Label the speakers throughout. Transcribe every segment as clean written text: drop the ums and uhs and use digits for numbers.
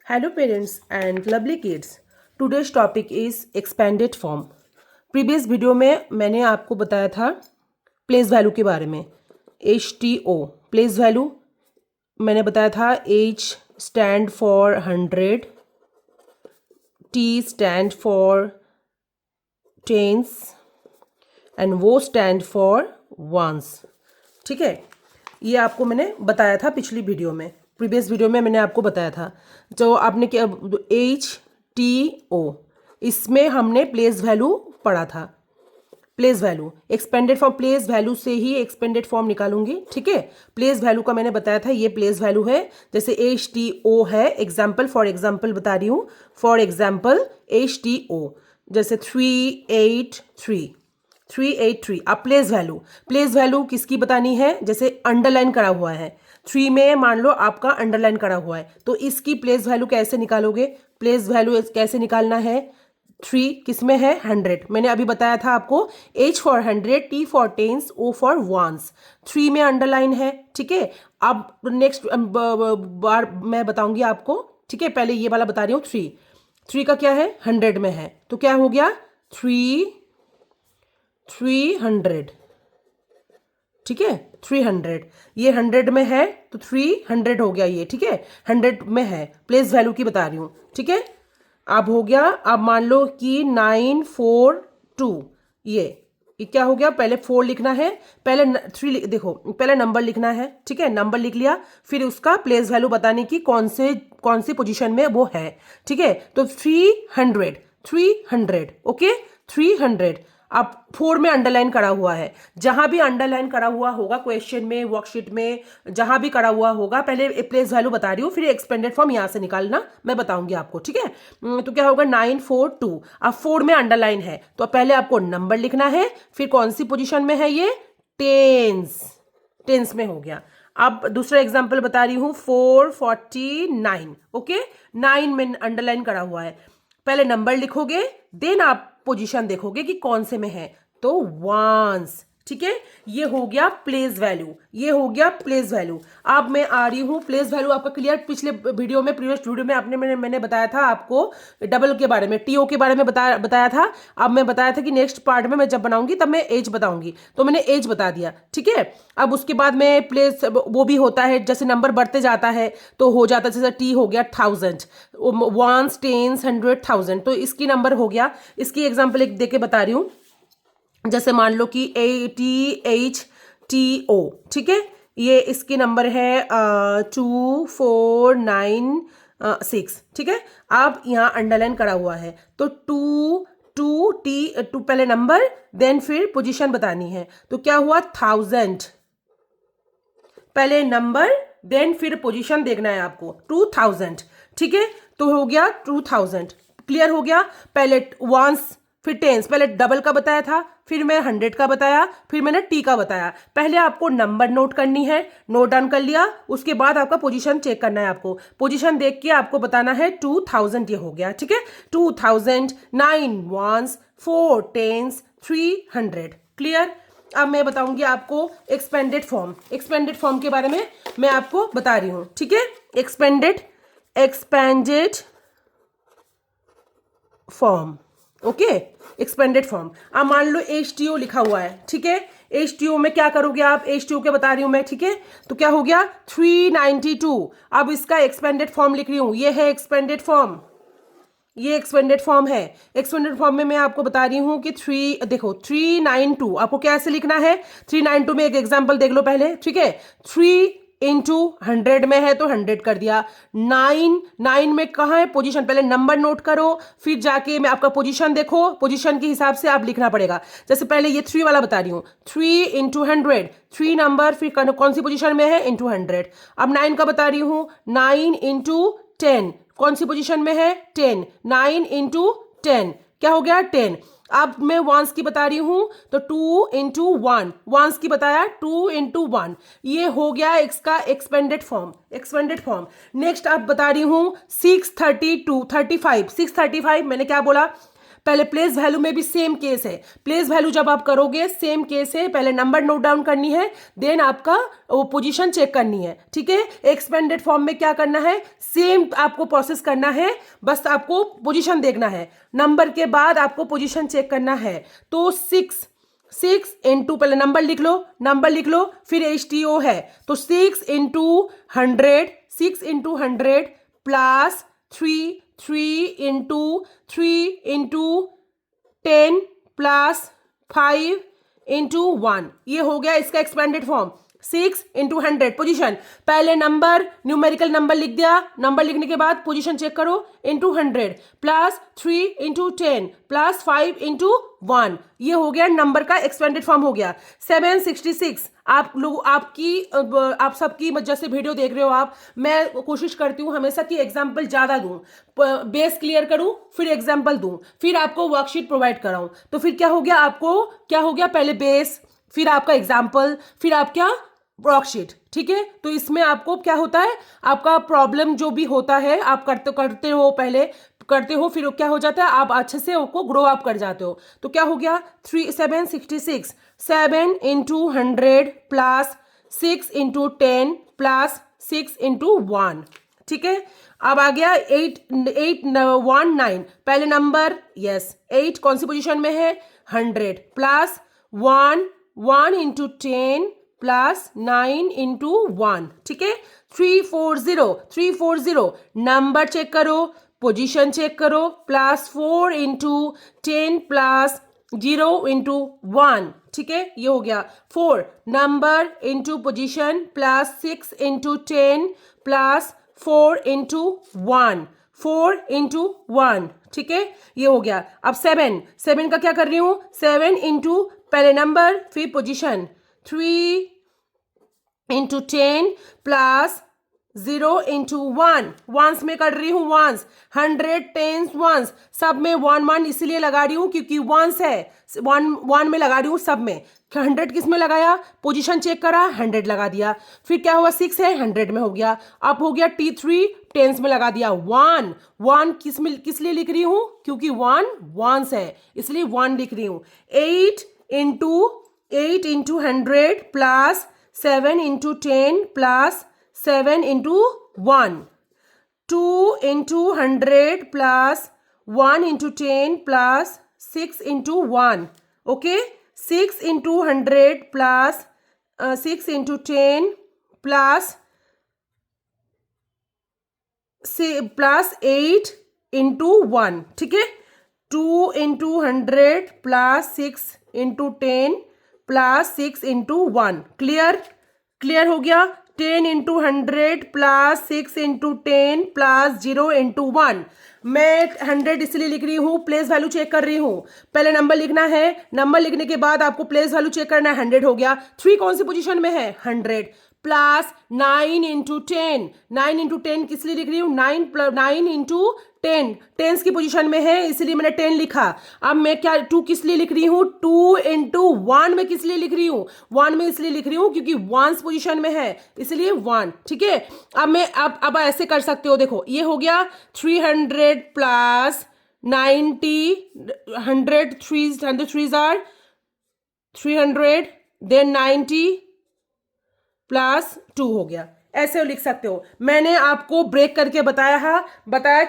Speaker 1: Hello parents and lovely kids. Today's topic is expanded form. Previous video में मैंने आपको बताया था प्लेस वैल्यू के बारे में. HTO प्लेस वैल्यू मैंने बताया था. H stand for 100, T stand for tens and O stand for ones. ठीक है, ये आपको मैंने बताया था पिछली वीडियो में. प्रीवियस वीडियो में मैंने आपको बताया था. जो आपने क्या HTO, इसमें हमने प्लेस वैल्यू पढ़ा था. Place value expanded form, place value से ही एक्सपेंडेड फॉर्म निकालूंगी. ठीक है, प्लेस वैल्यू का मैंने बताया था, ये प्लेस वैल्यू है. जैसे HTO है, एग्जाम्पल फॉर एग्जाम्पल बता रही हूँ. फॉर एग्जाम्पल HTO जैसे 383. अब प्लेस वैल्यू किसकी बतानी है? जैसे अंडरलाइन करा हुआ है 3 में, मान लो आपका अंडरलाइन करा हुआ है, तो इसकी प्लेस वैल्यू कैसे निकालोगे? प्लेस वैल्यू कैसे निकालना है? 3 किस में है? 100. मैंने अभी बताया था आपको. H for 100, T for tens, O for ones. 3 में अंडरलाइन है. ठीक है, अब नेक्स्ट बार मैं बताऊंगी आपको. ठीक है, पहले ये वाला बता रही हूँ. 3 का क्या है? 100 में है, तो क्या हो गया? 300. ठीक है, 300. ये 100 में है तो 300 हो गया ये. ठीक है, 100 में है, प्लेस वैल्यू की बता रही हूँ. ठीक है, अब हो गया. अब मान लो कि 942, ये क्या हो गया? पहले 4 लिखना है, पहले 3 देखो, पहले नंबर लिखना है. ठीक है, नंबर लिख लिया, फिर उसका प्लेस वैल्यू बताने की कौन सी पोजीशन में वो है. ठीक है, तो 300. ओके, 300. अब 4 में अंडरलाइन करा हुआ है. जहां भी अंडरलाइन करा हुआ होगा क्वेश्चन में, वर्कशीट में, जहां भी करा हुआ होगा, पहले प्लेस वैल्यू बता रही हूँ, फिर एक्सपेंडेड फॉर्म यहां से निकालना मैं बताऊंगी आपको. ठीक है, तो क्या होगा? 942. अब 4 में अंडरलाइन है, तो पहले आपको नंबर लिखना है, फिर कौन सी पोजिशन में है ये? टेंस में हो गया. अब दूसरा एग्जाम्पल बता रही हूँ. 449. ओके, 9 में अंडरलाइन करा हुआ है, पहले नंबर लिखोगे, देन आप पोजीशन देखोगे कि कौन से में है, तो वंस. ठीक है, ये हो गया प्लेस वैल्यू. अब मैं आ रही हूं प्लेस वैल्यू आपका क्लियर. पिछले वीडियो में, प्रीवियस वीडियो में मैंने बताया था आपको डबल के बारे में, TO के बारे में बताया था. अब मैं बताया था कि नेक्स्ट पार्ट में मैं जब बनाऊंगी तब मैं एज बताऊंगी, तो मैंने एज बता दिया. ठीक है, अब उसके बाद में प्लेस वो भी होता है, जैसे नंबर बढ़ते जाता है तो हो जाता है. जैसे T हो गया 1000, वंस, टेंस, 100, 1000, तो इसकी नंबर हो गया. इसकी एग्जाम्पल एक देके बता रही हूँ. जैसे मान लो कि THTO. ठीक है, ये इसकी नंबर है 2496. ठीक है, अब यहाँ अंडरलाइन करा हुआ है, तो 2 पहले नंबर, देन फिर पोजीशन बतानी है. तो क्या हुआ? 1000. पहले नंबर, देन फिर पोजीशन देखना है आपको. 2000. ठीक है, तो हो गया 2000. क्लियर हो गया. पहले वंस, फिर टेंस, पहले डबल का बताया था, फिर मैं 100 का बताया, फिर मैंने T का बताया. पहले आपको नंबर नोट करनी है, नोट डाउन कर लिया, उसके बाद आपका पोजीशन चेक करना है. आपको पोजीशन देख के आपको बताना है 2000. ये हो गया. ठीक है, 2000, 9 वंस, 4 टेंस, 300. क्लियर. अब मैं बताऊंगी आपको एक्सपेंडेड फॉर्म के बारे में मैं आपको बता रही हूं. ठीक है, expanded form. Okay, expanded form. अब मान लो HTO लिखा हुआ है. ठीक है, HTO में क्या करोगे आप? HTO के बता रही हूं मैं. ठीक है, तो क्या हो गया? 392. अब इसका एक्सपेंडेड फॉर्म लिख रही हूं. ये है एक्सपेंडेड फॉर्म, ये एक्सपेंडेड फॉर्म है. एक्सपेंडेड फॉर्म में मैं आपको बता रही हूं कि 392 आपको कैसे लिखना है. 392 में एक एग्जांपल देख लो पहले. ठीक है, 3 इंटू 100 में है तो 100 कर दिया. 9 में कहाँ है पोजीशन? पहले नंबर नोट करो, फिर जाके मैं आपका पोजीशन देखो, पोजीशन के हिसाब से आप लिखना पड़ेगा. जैसे पहले ये 3 वाला बता रही हूँ. 3 इंटू 100, 3 नंबर, फिर कौन सी पोजीशन में है? इंटू 100. अब 9 का बता रही हूँ. 9 इंटू 10, कौन सी पोजीशन में है? 10. 9 इंटू 10 क्या हो गया? 10. अब मैं वंस की बता रही हूं, तो 2 इंटू 1, वंस की बताया 2 इंटू 1. ये हो गया इसका एक्सपेंडेड फॉर्म. नेक्स्ट अब बता रही हूं 635. मैंने क्या बोला? पहले प्लेस वैल्यू में भी सेम केस है, प्लेस वैल्यू जब आप करोगे सेम केस है, पहले नंबर नोट डाउन करनी है, देन आपका वो पोजीशन चेक करनी है, ठीक है। एक्सपेंडेड फॉर्म में क्या करना है, सेम आपको प्रोसेस करना है, बस आपको पोजीशन देखना है, नंबर के बाद आपको पोजीशन चेक करना है। तो 6 इंटू, पहले नंबर लिख लो, फिर HTO है तो 6 into 100 plus 3 into 10 plus 5 into 1, ये हो गया इसका एक्सपेंडेड फॉर्म। 6 इंटू 100 पोजिशन, पहले नंबर न्यूमेरिकल नंबर लिख दिया, नंबर लिखने के बाद पोजीशन चेक करो, into 100 plus 3 into 10 plus 5 into 1, ये हो गया नंबर का एक्सपेंडेड फॉर्म हो गया। 766, आप लोग आप सबकी जैसे वीडियो देख रहे हो आप, मैं कोशिश करती हूँ हमेशा कि एग्जाम्पल ज़्यादा दूँ, बेस क्लियर करूँ फिर एग्जाम्पल दूँ, फिर आपको वर्कशीट प्रोवाइड कराऊँ। तो फिर क्या हो गया, पहले बेस, फिर आपका एग्जाम्पल, फिर आपका वर्कशीट, ठीक है। तो इसमें आपको क्या होता है, आपका प्रॉब्लम जो भी होता है आप करते हो, फिर क्या हो जाता है, आप अच्छे से उसको ग्रो अप कर जाते हो। तो क्या हो गया, 766, 7 into 100 plus 6 into 10 plus 6 into 1, ठीक है। अब आ गया 819, पहले नंबर, यस 8 कौन सी पोजीशन में है, 100 प्लस 1 इंटू 10 प्लस 9 इंटू 1, ठीक है। 340, नंबर चेक करो, पोजीशन चेक करो, प्लस 4 इंटू 10 प्लस 0 इंटू 1, ठीक है, ये हो गया 4, number into position plus 6 into 10 plus 4 into 1, 4 into 1, ठीक है, ये हो गया। अब 7 का क्या कर रही हूं, 7 इंटू पहले नंबर फिर position, 3 into 10 plus 0 into 1, ones में कर रही हूँ, वंस 100 10 वंस, सब में 1 इसलिए लगा रही हूँ क्योंकि वंस है, 1 में लगा रही हूँ सब में। 100 किस में लगाया, पोजीशन चेक करा, 100 लगा दिया, फिर क्या हुआ, 6 है 100 में हो गया, अब हो गया T3 टेंस में लगा दिया, 1 किस लिए लिख रही हूँ, क्योंकि 1 वंस है इसलिए 1 लिख रही हूँ। 8 into 100 plus 7 into 10 plus 7 into 1, 2 into 100 plus 1 into 10 plus 6 into 1, okay. 6 into 100 plus 6 into 10 plus 8 into 1, ठीक है। 2 into 100 plus 6 into 10 plus 6 into 1, clear हो गया। 10 into 100 plus 6 into 10 plus 0 into 1, मैं 100 इसलिए लिख रही हूँ, प्लेस वैल्यू चेक कर रही हूँ, पहले नंबर लिखना है, नंबर लिखने के बाद आपको प्लेस वैल्यू चेक करना है, 100 हो गया। 3 कौन सी पोजीशन में है, 100 प्लस 9 इंटू 10 किस लिए लिख रही हूँ, 9 इंटू 10 टेंस की पोजीशन में है इसलिए मैंने 10 लिखा। अब मैं क्या 2 किस लिए लिख रही हूँ, 2 इंटू 1 में किस लिए लिख रही हूँ, 1 में इसलिए लिख रही हूँ क्योंकि 1 पोजीशन में है इसलिए 1, ठीक है। अब मैं अब ऐसे कर सकते हो, देखो ये हो गया 300 plus 90, 100 3s are 300 then 90 plus 2 हो गया, ऐसे लिख सकते हो। मैंने आपको ब्रेक करके बताया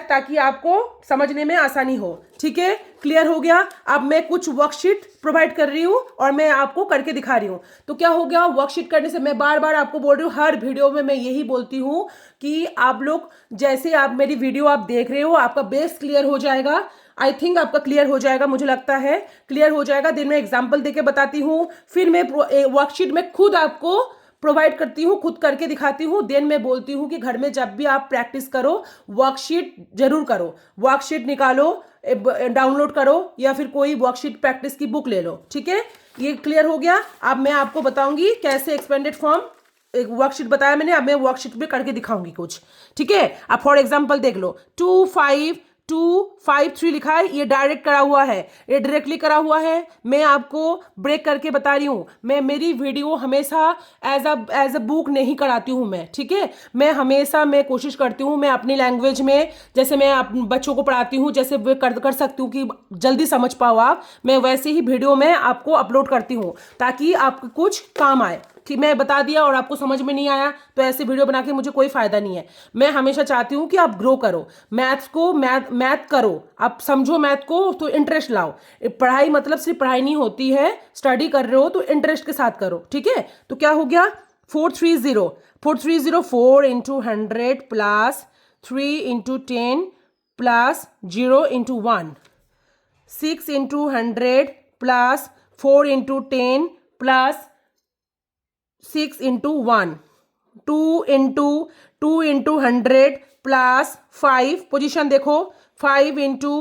Speaker 1: ताकि आपको समझने में आसानी हो, ठीक है, क्लियर हो गया। अब मैं कुछ वर्कशीट प्रोवाइड कर रही हूँ और मैं आपको करके दिखा रही हूँ। तो क्या हो गया, वर्कशीट करने से मैं बार बार आपको बोल रही हूँ, हर वीडियो में मैं यही बोलती हूँ कि आप लोग जैसे आप मेरी वीडियो आप देख रहे हो, आपका बेस क्लियर हो जाएगा। आई थिंक आपका क्लियर हो जाएगा, मुझे लगता है क्लियर हो जाएगा। दिन में एग्जाम्पल देके बताती हूँ, फिर मैं वर्कशीट में खुद आपको प्रोवाइड करती हूँ, खुद करके दिखाती हूँ, देन मैं बोलती हूँ कि घर में जब भी आप प्रैक्टिस करो वर्कशीट जरूर करो, वर्कशीट निकालो, डाउनलोड करो या फिर कोई वर्कशीट प्रैक्टिस की बुक ले लो, ठीक है। ये क्लियर हो गया। अब मैं आपको बताऊंगी कैसे एक्सपेंडेड फॉर्म, एक वर्कशीट बताया मैंने, अब मैं वर्कशीट भी करके दिखाऊंगी कुछ, ठीक है। अब फॉर एग्जाम्पल देख लो, 2 5 253 लिखा है, ये डायरेक्ट करा हुआ है, ये डायरेक्टली करा हुआ है। मैं आपको ब्रेक करके बता रही हूँ। मैं मेरी वीडियो हमेशा एज अ बुक नहीं कराती हूँ मैं, ठीक है। मैं हमेशा मैं कोशिश करती हूँ मैं अपनी लैंग्वेज में, जैसे मैं बच्चों को पढ़ाती हूँ, जैसे वे कर सकती हूँ कि जल्दी समझ पाओ आप, मैं वैसे ही वीडियो में आपको अपलोड करती हूँ ताकि आपको कुछ काम आए। कि मैं बता दिया और आपको समझ में नहीं आया तो ऐसे वीडियो बना के मुझे कोई फायदा नहीं है। मैं हमेशा चाहती हूँ कि आप ग्रो करो, मैथ करो, आप समझो मैथ को, तो इंटरेस्ट लाओ। पढ़ाई मतलब सिर्फ पढ़ाई नहीं होती है, स्टडी कर रहे हो तो इंटरेस्ट के साथ करो, ठीक है। तो क्या हो गया 430 4 into 100 plus 3 into 10 plus 0 into 1, 6 into 100 plus 4 into 10 plus 6 into 1, 2 into 100 plus 5, position देखो, 5 into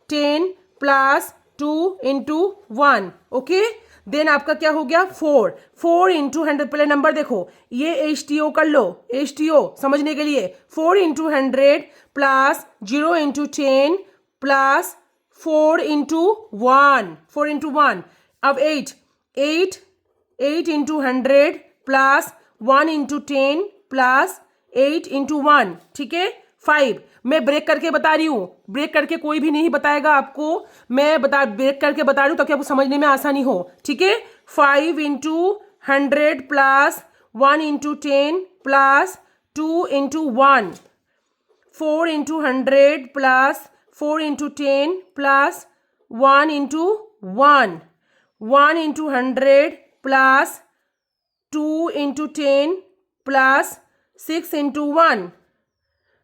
Speaker 1: 10 plus 2 into 1, okay. Then आपका क्या हो गया 4 इंटू 100, पहले नंबर देखो, ये HTO कर लो, HTO समझने के लिए, 4 into 100 plus 0 into 10 plus 4 into 1, अब 8 into 100 plus 1 into 10 plus 8 into 1, ठीक है। 5 मैं ब्रेक करके बता रही हूँ, ब्रेक करके कोई भी नहीं बताएगा आपको, मैं ब्रेक करके बता रही हूँ ताकि आपको समझने में आसानी हो, ठीक है। 5 into 100 plus 1 into 10 plus 2 into 1, 4 into 100 plus 4 into 10 plus 1 into 1, 1 into 100 plus 2 into 10 plus 6 into 1,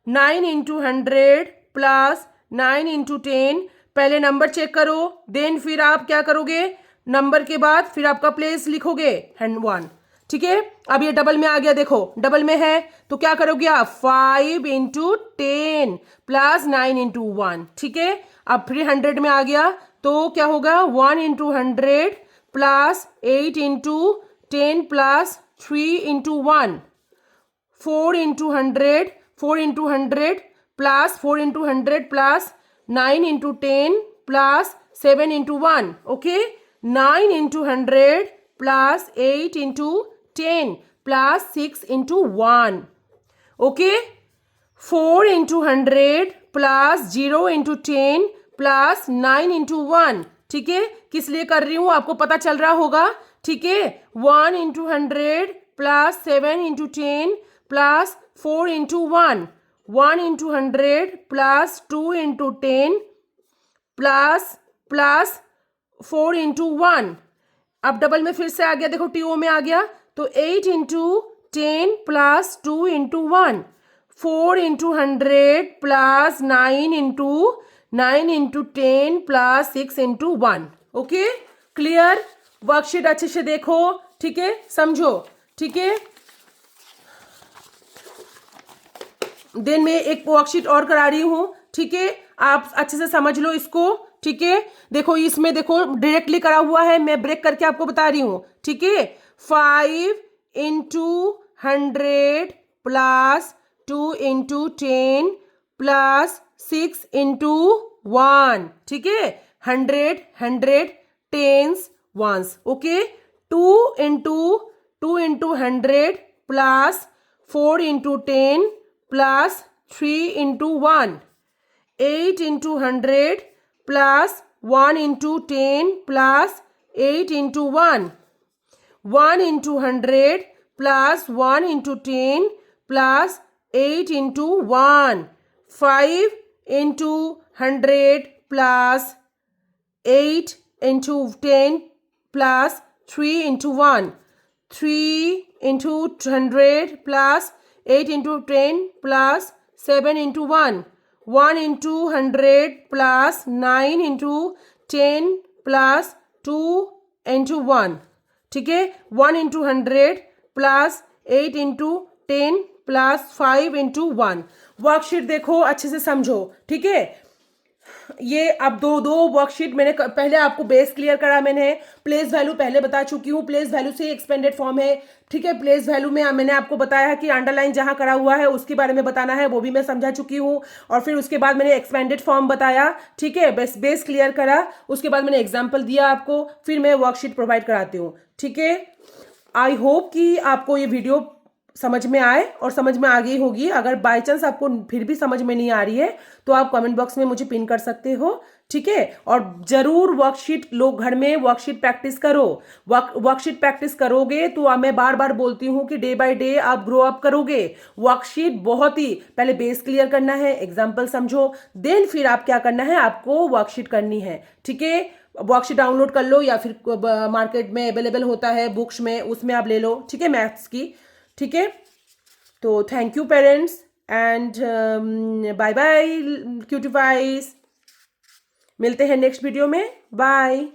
Speaker 1: 9 into 100 plus 9 into 10, पहले नंबर चेक करो, देन फिर आप क्या करोगे, नंबर के बाद फिर आपका प्लेस लिखोगे 1, ठीक है। अब ये डबल में आ गया, देखो डबल में है तो क्या करोगे आप 5 इंटू 10 प्लस 9 इंटू 1, ठीक है। अब फिर 100 में आ गया तो क्या होगा 1 into 100 plus 8 into 10 plus 3 into 1, 4 into 100 plus 4 into 100 plus 9 into 10 plus 7 into 1, okay. 9 into 100 plus 8 into 10 plus 6 into 1, okay. 4 into 100 plus 0 into 10 plus 9 into 1, ठीक है। किस लिए कर रही हूँ आपको पता चल रहा होगा, ठीक है। 1 into 100 plus 7 into 10 plus 4 into 1, 1 into 100 plus 2 into 10 plus 4 into 1, अब डबल में फिर से आ गया, देखो TO में आ गया तो 8 into 10 plus 2 into 1, 4 into 100 plus 9 into 10 plus 6 into 1, okay. Clear, worksheet अच्छे से देखो, ठीक है, समझो, ठीक है। देन मैं एक वर्कशीट और करा रही हूँ, ठीक है, आप अच्छे से समझ लो इसको, ठीक है। देखो इसमें देखो डायरेक्टली करा हुआ है, मैं ब्रेक करके आपको बता रही हूँ, ठीक है। 5 into 100 plus 2 into 10 plus 6 into 1, ठीक है। 100 tens ones, okay. 2 into 100 plus 4 into 10 plus 3 into 1, 8 into 100 plus 1 into 10 plus 8 into 1, 1 into 100 plus 1 into 10 plus 8 into 1, 5 into 100 plus 8 into 10 plus 3 into 1, 3 into 100 plus 8 into 10 plus 7 into 1, 1 into 100 plus 9 into 10 plus 2 into 1, ठीक है। 1 into 100 plus 8 into 10 plus 5 into 1। Worksheet देखो अच्छे से समझो, ठीक है। ये अब दो वर्कशीट मैंने पहले आपको बेस क्लियर करा मैंने, प्लेस वैल्यू पहले बता चुकी हूँ, प्लेस वैल्यू से एक्सपेंडेड फॉर्म है, ठीक है। प्लेस वैल्यू में मैंने आपको बताया कि अंडरलाइन जहां करा हुआ है उसके बारे में बताना है, वो भी मैं समझा चुकी हूँ। और फिर उसके बाद मैंने एक्सपेंडेड फॉर्म बताया, ठीक है, बेस क्लियर करा, उसके बाद मैंने एग्जाम्पल दिया आपको, फिर मैं वर्कशीट प्रोवाइड कराती हूँ, ठीक है। आई होप कि आपको ये वीडियो समझ में आए और समझ में आ गई होगी। अगर बाय चांस आपको फिर भी समझ में नहीं आ रही है तो आप कमेंट बॉक्स में मुझे पिन कर सकते हो, ठीक है। और जरूर वर्कशीट लोग घर में वर्कशीट प्रैक्टिस करो। वर्कशीट प्रैक्टिस करोगे तो मैं बार बार बोलती हूँ कि डे बाय डे आप ग्रो अप करोगे। वर्कशीट बहुत ही पहले बेस क्लियर करना है, एग्जाम्पल समझो, देन फिर आप क्या करना है, आपको वर्कशीट करनी है, ठीक है। वर्कशीट डाउनलोड कर लो या फिर मार्केट में अवेलेबल होता है बुक्स में, उसमें आप ले लो, ठीक है, मैथ्स की, ठीक है। तो thank you parents and bye bye cutiefies, मिलते हैं नेक्स्ट वीडियो में, बाय।